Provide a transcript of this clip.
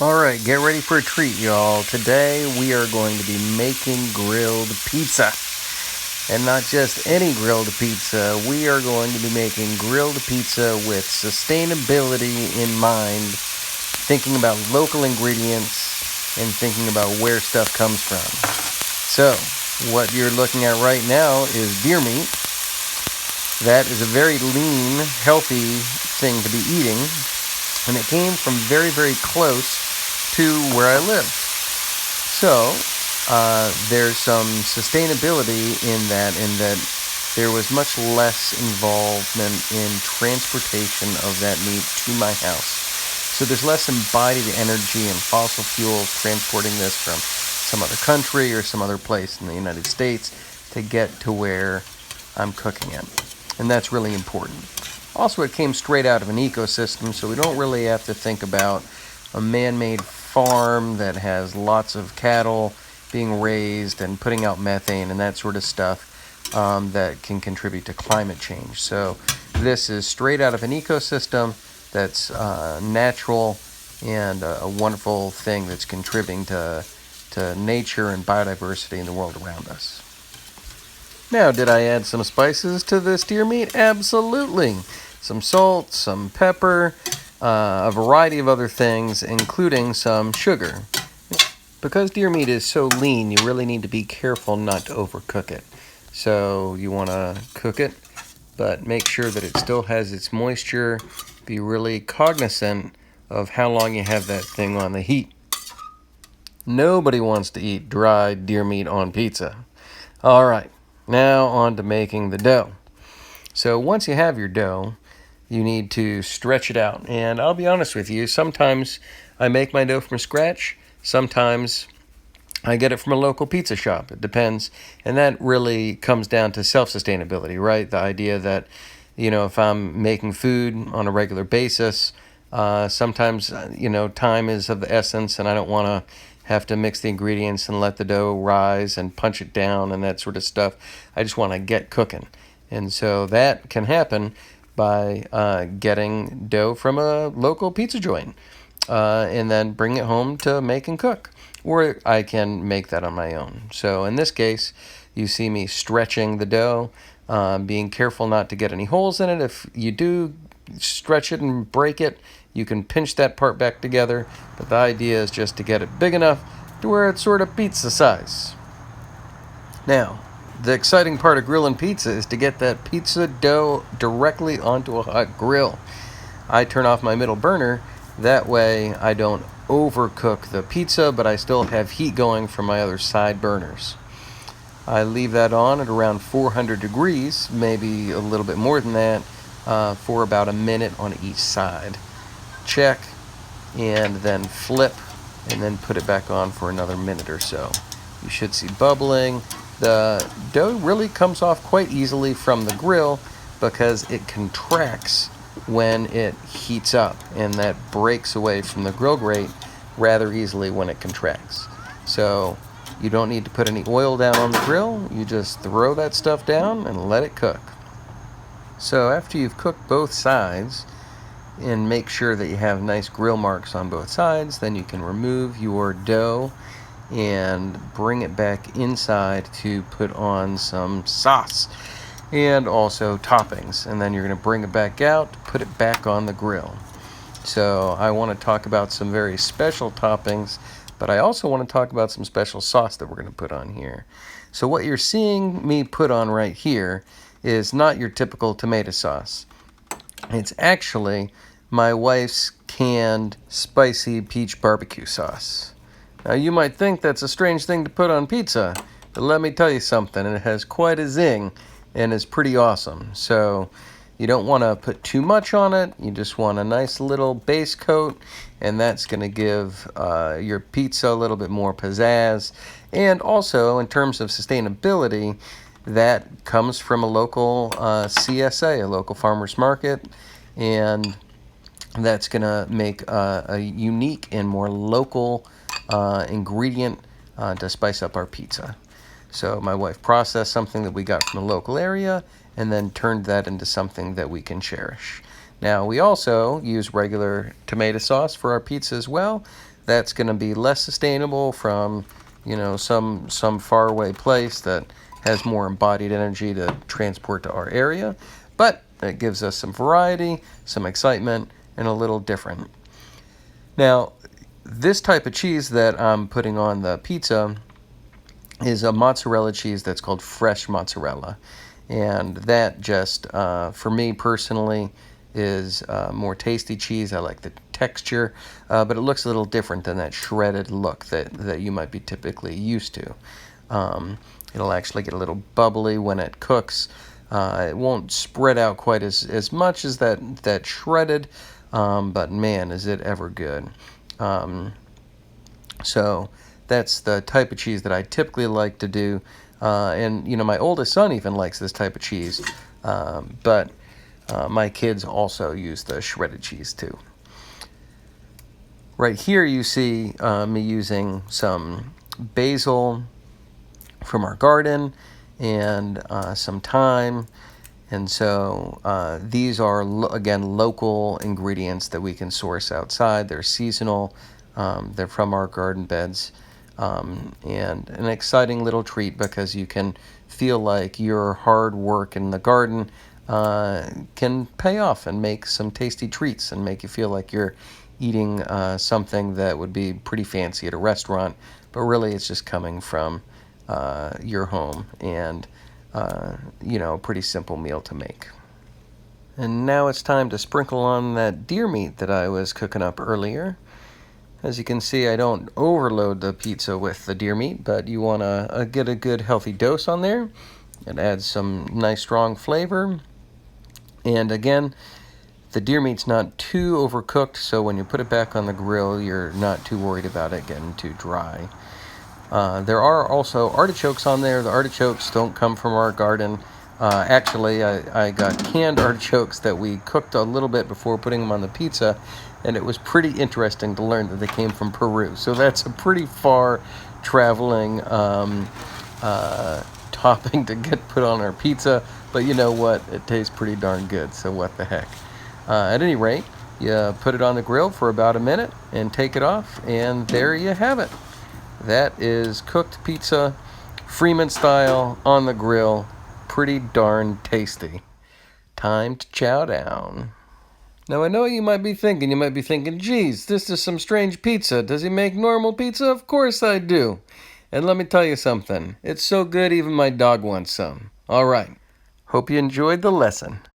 Alright, get ready for a treat, y'all. Today we are going to be making grilled pizza. And not just any grilled pizza, we are going to be making grilled pizza with sustainability in mind, thinking about local ingredients and thinking about where stuff comes from. So, what you're looking at right now is deer meat. That is a very lean, healthy thing to be eating, and it came from very, very close to where I live. So, there's some sustainability in that there was much less involvement in transportation of that meat to my house. So there's less embodied energy and fossil fuels transporting this from some other country or some other place in the United States to get to where I'm cooking it. And that's really important. Also, it came straight out of an ecosystem, so we don't really have to think about a man-made farm that has lots of cattle being raised and putting out methane and that sort of stuff that can contribute to climate change. So this is straight out of an ecosystem that's natural and a wonderful thing that's contributing to nature and biodiversity in the world around us. Now, did I add some spices to this deer meat? Absolutely. Some salt, some pepper, a variety of other things, including some sugar. Because deer meat is so lean, you really need to be careful not to overcook it. So you want to cook it, but make sure that it still has its moisture. Be really cognizant of how long you have that thing on the heat. Nobody wants to eat dried deer meat on pizza. All right, now on to making the dough. So once you have your dough, you need to stretch it out. And I'll be honest with you, sometimes I make my dough from scratch. Sometimes I get it from a local pizza shop. It depends. And that really comes down to self-sustainability, right? The idea that, if I'm making food on a regular basis, sometimes, time is of the essence and I don't want to have to mix the ingredients and let the dough rise and punch it down and that sort of stuff. I just want to get cooking. And so that can happen by getting dough from a local pizza joint and then bring it home to make and cook. Or I can make that on my own. So in this case, you see me stretching the dough, being careful not to get any holes in it. If you do stretch it and break it, you can pinch that part back together. But the idea is just to get it big enough to where it's sort of pizza size. Now, the exciting part of grilling pizza is to get that pizza dough directly onto a hot grill. I turn off my middle burner. That way I don't overcook the pizza, but I still have heat going from my other side burners. I leave that on at around 400 degrees, maybe a little bit more than that, for about a minute on each side. Check, and then flip, and then put it back on for another minute or so. You should see bubbling. The dough really comes off quite easily from the grill because it contracts when it heats up, and that breaks away from the grill grate rather easily when it contracts. So you don't need to put any oil down on the grill. You just throw that stuff down and let it cook. So after you've cooked both sides and make sure that you have nice grill marks on both sides, then you can remove your dough and bring it back inside to put on some sauce and also toppings. And then you're going to bring it back out, put it back on the grill. So I want to talk about some very special toppings, but I also want to talk about some special sauce that we're going to put on here. So what you're seeing me put on right here is not your typical tomato sauce. It's actually my wife's canned spicy peach barbecue sauce. Now you might think that's a strange thing to put on pizza, but let me tell you something, it has quite a zing and is pretty awesome. So you don't want to put too much on it. You just want a nice little base coat, and that's going to give your pizza a little bit more pizzazz. And also, in terms of sustainability, that comes from a local CSA, a local farmer's market, and that's going to make a unique and more local ingredient to spice up our pizza. So my wife processed something that we got from a local area and then turned that into something that we can cherish. Now, we also use regular tomato sauce for our pizza as well, that's going to be less sustainable from, some faraway place that has more embodied energy to transport to our area. But it gives us some variety, some excitement, and a little different. Now, this type of cheese that I'm putting on the pizza is a mozzarella cheese that's called fresh mozzarella. And that just, for me personally, is more tasty cheese. I like the texture, but it looks a little different than that shredded look that you might be typically used to. It'll actually get a little bubbly when it cooks. It won't spread out quite as much as that shredded, but man, is it ever good. So that's the type of cheese that I typically like to do. And, my oldest son even likes this type of cheese. But my kids also use the shredded cheese too. Right here you see me using some basil from our garden and some thyme. And so these are, again, local ingredients that we can source outside. They're seasonal. They're from our garden beds. And an exciting little treat because you can feel like your hard work in the garden can pay off and make some tasty treats and make you feel like you're eating something that would be pretty fancy at a restaurant, but really it's just coming from your home and a pretty simple meal to make. And now it's time to sprinkle on that deer meat that I was cooking up earlier. As you can see, I don't overload the pizza with the deer meat, but you want to get a good healthy dose on there. It adds some nice strong flavor. And again, the deer meat's not too overcooked, so when you put it back on the grill, you're not too worried about it getting too dry. There are also artichokes on there. The artichokes don't come from our garden. Actually, I got canned artichokes that we cooked a little bit before putting them on the pizza, and it was pretty interesting to learn that they came from Peru. So that's a pretty far traveling topping to get put on our pizza, but you know what? It tastes pretty darn good, so what the heck. At any rate, you put it on the grill for about a minute and take it off, and there you have it. That is cooked pizza, Freeman style, on the grill. Pretty darn tasty. Time to chow down. Now I know what you might be thinking, geez, this is some strange pizza. Does he make normal pizza? Of course I do. And let me tell you something. It's so good even my dog wants some. All right. Hope you enjoyed the lesson.